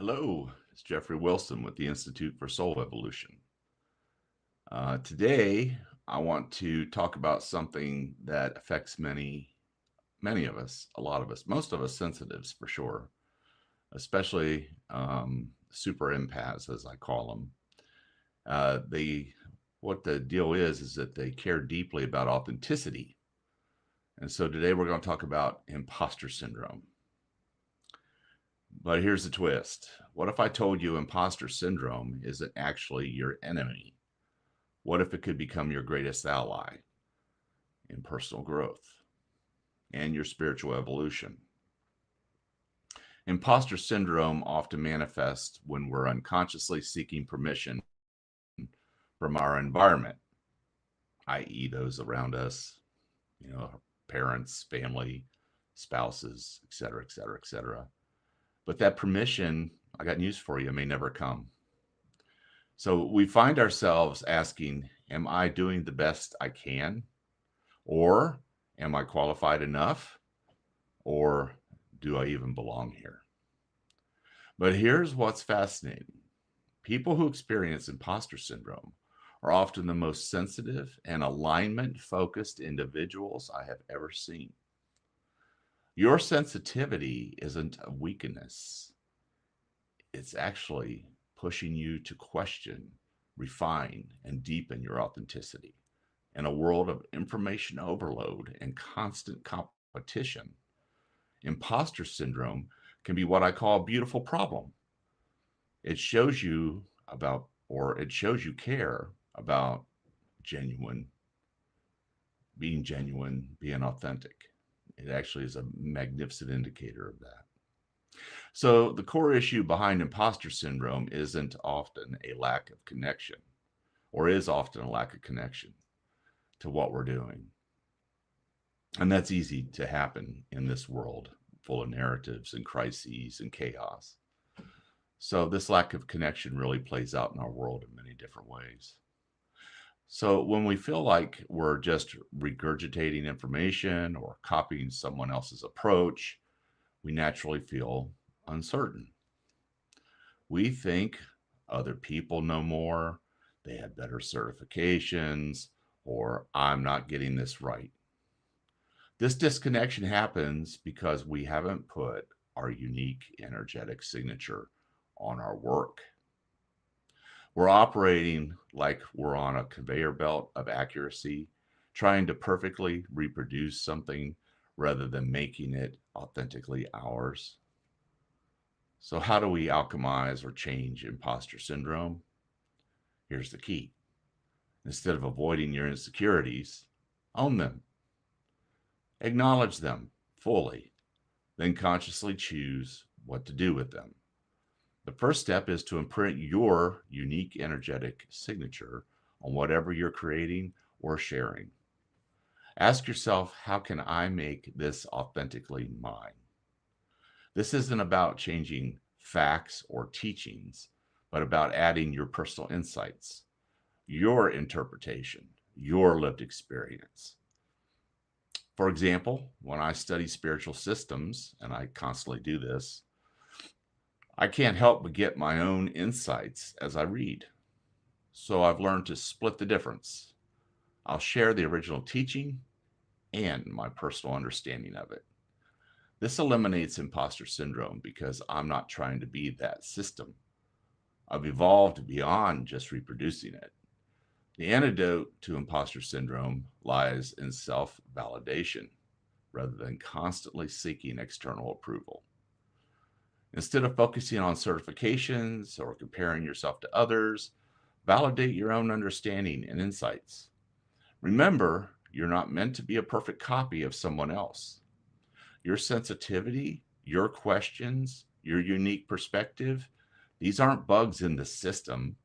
Hello, it's Jeffrey Wilson with the Institute for Soul Evolution. Today, I want to talk about something that affects many of us, a lot of us, most of us sensitives for sure, especially super empaths, as I call them. They, what the deal is that they care deeply about authenticity. And so today we're going to talk about imposter syndrome. But here's the twist. What if I told you imposter syndrome isn't actually your enemy? What if it could become your greatest ally in personal growth and your spiritual evolution? Imposter syndrome often manifests when we're unconsciously seeking permission from our environment, i.e., those around us, parents, family, spouses, etc., etc., etc. But that permission, I got news for you, may never come. So we find ourselves asking, am I doing the best I can? Or am I qualified enough? Or do I even belong here? But here's what's fascinating. People who experience imposter syndrome are often the most sensitive and alignment focused individuals I have ever seen. Your sensitivity isn't a weakness, it's actually pushing you to question, refine, and deepen your authenticity. In a world of information overload and constant competition, imposter syndrome can be what I call a beautiful problem. It shows you it shows you care about genuine, being authentic. It actually is a magnificent indicator of that. So, the core issue behind imposter syndrome isn't often a lack of connection, or is often a lack of connection to what we're doing. And that's easy to happen in this world full of narratives and crises and chaos. So, this lack of connection really plays out in our world in many different ways. So, when we feel like we're just regurgitating information or copying someone else's approach, we naturally feel uncertain. We think other people know more, they have better certifications, or I'm not getting this right. This disconnection happens because we haven't put our unique energetic signature on our work. We're operating like we're on a conveyor belt of accuracy, trying to perfectly reproduce something rather than making it authentically ours. So, how do we alchemize or change imposter syndrome? Here's the key. Instead of avoiding your insecurities, own them, acknowledge them fully, then consciously choose what to do with them. The first step is to imprint your unique energetic signature on whatever you're creating or sharing. Ask yourself, how can I make this authentically mine? This isn't about changing facts or teachings, but about adding your personal insights, your interpretation, your lived experience. For example, when I study spiritual systems, and I constantly do this, I can't help but get my own insights as I read. So I've learned to split the difference. I'll share the original teaching and my personal understanding of it. This eliminates imposter syndrome because I'm not trying to be that system. I've evolved beyond just reproducing it. The antidote to imposter syndrome lies in self validation rather than constantly seeking external approval. Instead of focusing on certifications or comparing yourself to others, validate your own understanding and insights. Remember, you're not meant to be a perfect copy of someone else. Your sensitivity, your questions, your unique perspective, these aren't bugs in the system,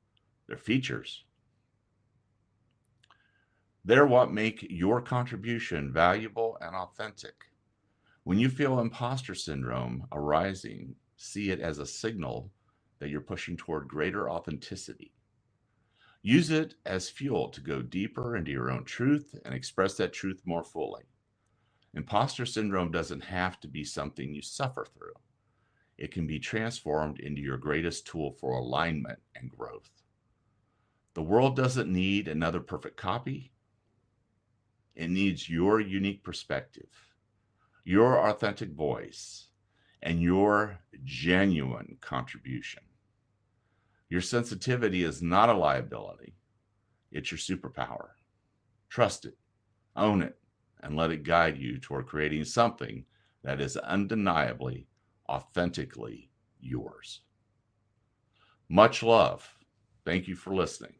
they're features. They're what make your contribution valuable and authentic. When you feel imposter syndrome arising, see it as a signal that you're pushing toward greater authenticity. Use it as fuel to go deeper into your own truth and express that truth more fully. Imposter syndrome doesn't have to be something you suffer through. it can be transformed into your greatest tool for alignment and growth. The world doesn't need another perfect copy. It needs your unique perspective, your authentic voice, and your genuine contribution. Your sensitivity is not a liability. It's your superpower. Trust it, own it, and let it guide you toward creating something that is undeniably, authentically yours. Much love. Thank you for listening.